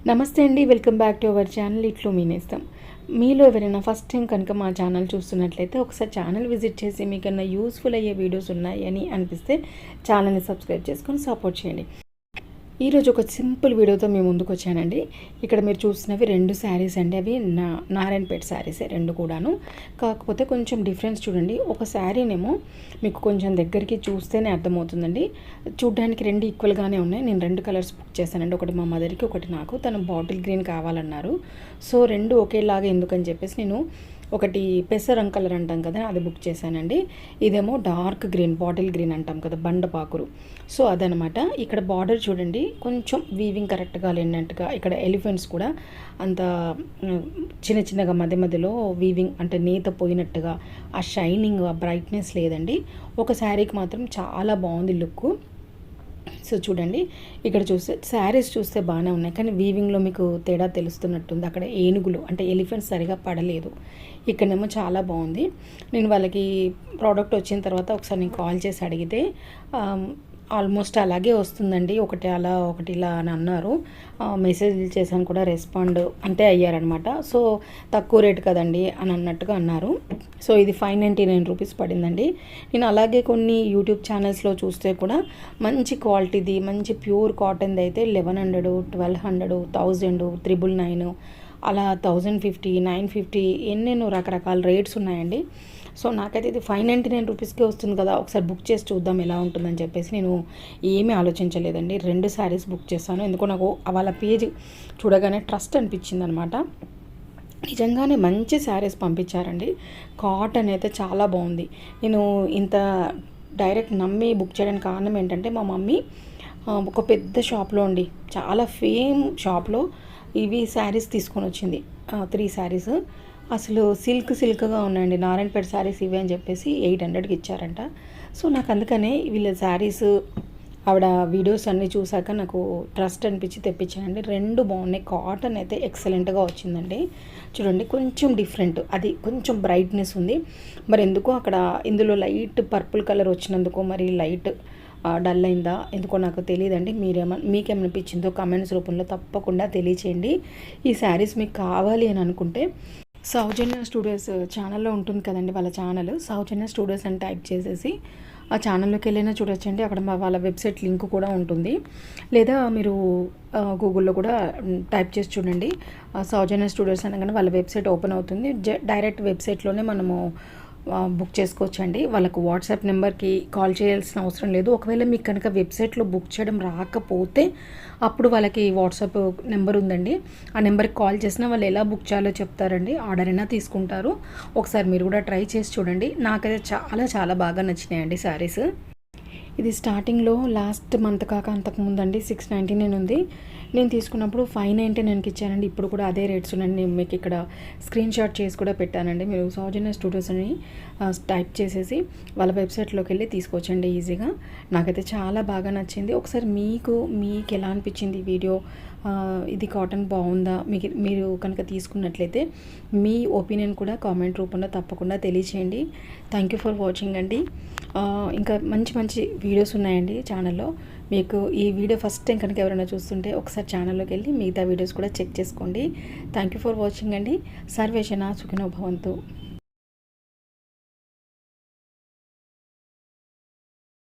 నమస్తే అండి, welcome back to our channel ఇట్లు మీనేస్తాం. మీలో ఎవరైనా ఫస్ట్ టైం కనుక మా ఛానల్ చూస్తున్నట్లయితే ఒకసారి ఛానల్ విజిట్ చేసి మీకన్నా యూస్ఫుల్ అయ్యే వీడియోస్ ఉన్నాయి అని అనిపిస్తే ఛానల్ని సబ్స్క్రైబ్ చేసుకొని సపోర్ట్ చేయండి. ఈరోజు ఒక సింపుల్ వీడియోతో మేము ముందుకు వచ్చానండి. ఇక్కడ మీరు చూసినవి 2 శారీస్ అండి. అవి నారాయణపేట శారీసే 2 కూడాను. కాకపోతే కొంచెం డిఫరెన్స్ చూడండి. ఒక శారీనేమో మీకు కొంచెం దగ్గరికి చూస్తేనే అర్థమవుతుందండి. చూడ్డానికి 2 ఈక్వల్గానే ఉన్నాయి. నేను 2 కలర్స్ బుక్ చేశానండి. ఒకటి మా మదర్కి, ఒకటి నాకు. తను బాటిల్ గ్రీన్ కావాలన్నారు. సో 2 ఒకేలాగా ఎందుకని చెప్పేసి నేను ఒకటి పెసరంగ్ కలర్ అంటాం కదా, అది బుక్ చేశానండి. ఇదేమో డార్క్ గ్రీన్, బాటిల్ గ్రీన్ అంటాం కదా, బండపాకురు. సో అదనమాట. ఇక్కడ బార్డర్ చూడండి, కొంచెం వీవింగ్ కరెక్ట్గా లేనట్టుగా. ఇక్కడ ఎలిఫెంట్స్ కూడా అంత చిన్న చిన్నగా మధ్య మధ్యలో వీవింగ్ అంటే నేత పోయినట్టుగా ఆ షైనింగ్, ఆ బ్రైట్నెస్ లేదండి. ఒక శారీకి మాత్రం చాలా బాగుంది లుక్. సో చూడండి, ఇక్కడ చూస్తే శారీస్ చూస్తే బాగానే ఉన్నాయి, కానీ వీవింగ్లో మీకు తేడా తెలుస్తున్నట్టుంది. అక్కడ ఏనుగులు అంటే ఎలిఫెంట్స్ సరిగా పడలేదు. ఇక్కడేమో చాలా బాగుంది. నేను వాళ్ళకి ప్రోడక్ట్ వచ్చిన తర్వాత ఒకసారి నేను కాల్ చేసి అడిగితే ఆల్మోస్ట్ అలాగే వస్తుందండి, ఒకటి అలా ఒకటి ఇలా అని అన్నారు. మెసేజ్ చేశాను కూడా, రెస్పాండ్ అంతే అయ్యారనమాట. సో తక్కువ రేట్ కదండి అని అన్నట్టుగా అన్నారు. సో ఇది 599 రూపీస్ పడిందండి. నేను అలాగే కొన్ని యూట్యూబ్ ఛానల్స్లో చూస్తే కూడా మంచి క్వాలిటీది, మంచి ప్యూర్ కాటన్ది అయితే 1100, 1200, 1000, 999 అలా 1050, 950 ఎన్నెన్నో రకరకాల రేట్స్ ఉన్నాయండి. సో నాకైతే ఇది 599 రూపీస్కే వస్తుంది కదా, ఒకసారి బుక్ చేసి చూద్దాం ఎలా ఉంటుందని చెప్పేసి నేను ఏమీ ఆలోచించలేదండి. 2 శారీస్ బుక్ చేశాను. ఎందుకో నాకు వాళ్ళ పేజ్ చూడగానే ట్రస్ట్ అనిపించింది అనమాట. నిజంగానే మంచి శారీస్ పంపించారండి. కాటన్ అయితే చాలా బాగుంది. నేను ఇంత డైరెక్ట్ నమ్మి బుక్ చేయడానికి కారణం ఏంటంటే, మా మమ్మీ ఒక పెద్ద షాప్లో అండి, చాలా ఫేమ్ షాప్లో ఇవి శారీస్ తీసుకొని వచ్చింది. 3 శారీస్ అసలు సిల్క్గా ఉన్నాయండి. నారాయణపేట శారీస్ ఇవి అని చెప్పేసి 800కి ఇచ్చారంట. సో నాకు అందుకనే వీళ్ళ శారీస్ ఆవిడ వీడియోస్ అన్నీ చూసాక నాకు ట్రస్ట్ అనిపించి తెప్పించానండి. 2 బాగున్నాయి. కాటన్ అయితే ఎక్సలెంట్గా వచ్చిందండి. చూడండి, కొంచెం డిఫరెంట్, అది కొంచెం బ్రైట్నెస్ ఉంది. మరి ఎందుకో అక్కడ ఇందులో లైట్ పర్పుల్ కలర్ వచ్చినందుకు మరి లైట్ డల్ అయిందా ఎందుకో నాకు తెలియదండి. మీకేమనిపించిందో కామెంట్స్ రూపంలో తప్పకుండా తెలియచేయండి. ఈ శారీస్ మీకు కావాలి అని అనుకుంటే సౌజన్య స్టూడియోస్ ఛానల్లో ఉంటుంది కదండి, వాళ్ళ ఛానల్ సౌజన్య స్టూడియోస్ అని టైప్ చేసేసి ఆ ఛానల్లోకి వెళ్ళినా చూడొచ్చండి. అక్కడ వాళ్ళ వెబ్సైట్ లింక్ కూడా ఉంటుంది. లేదా మీరు గూగుల్లో కూడా టైప్ చేసి చూడండి, సౌజన్య స్టూడియోస్ అనగానే వాళ్ళ వెబ్సైట్ ఓపెన్ అవుతుంది. డైరెక్ట్ వెబ్సైట్లోనే మనము బుక్ చేసుకోవచ్చండి. వాళ్ళకు వాట్సాప్ నెంబర్కి కాల్ చేయాల్సిన అవసరం లేదు. ఒకవేళ మీకు కనుక వెబ్సైట్లో బుక్ చేయడం రాకపోతే అప్పుడు వాళ్ళకి వాట్సాప్ నెంబర్ ఉందండి, ఆ నెంబర్కి కాల్ చేసినా వాళ్ళు ఎలా బుక్ చేయాలో చెప్తారండి. ఆర్డర్ అయినా తీసుకుంటారు. ఒకసారి మీరు కూడా ట్రై చేసి చూడండి. నాకైతే చాలా చాలా బాగా నచ్చినాయండి శారీస్. ఇది స్టార్టింగ్లో లాస్ట్ మంత్ కాక అంతకుముందండి 699 ఉంది. నేను తీసుకున్నప్పుడు 599కి ఇచ్చానండి. ఇప్పుడు కూడా అదే రేట్స్ ఉన్నాయండి. నేను మీకు ఇక్కడ స్క్రీన్ షాట్ చేసి కూడా పెట్టానండి. మీరు సౌజన్య స్టూడియోస్ అని టైప్ చేసేసి వాళ్ళ వెబ్సైట్లోకి వెళ్ళి తీసుకోవచ్చండి ఈజీగా. నాకైతే చాలా బాగా నచ్చింది. ఒకసారి మీకు ఎలా అనిపించింది ఈ వీడియో? ఇది కాటన్ బాగుందా? మీరు కనుక తీసుకున్నట్లయితే మీ ఒపీనియన్ కూడా కామెంట్ రూపంలో తప్పకుండా తెలియచేయండి. థ్యాంక్ యూ ఫర్ వాచింగ్ అండి. ఇంకా మంచి మంచి వీడియోస్ ఉన్నాయండి ఛానల్లో. మీకు ఈ వీడియో ఫస్ట్ టైం కనుక ఎవరైనా చూస్తుంటే ఒకసారి ఛానల్లోకి వెళ్ళి మిగతా వీడియోస్ కూడా చెక్ చేసుకోండి. థ్యాంక్ యూ ఫర్ వాచింగ్ అండి. సర్వేషణ సుఖినో భవంతు.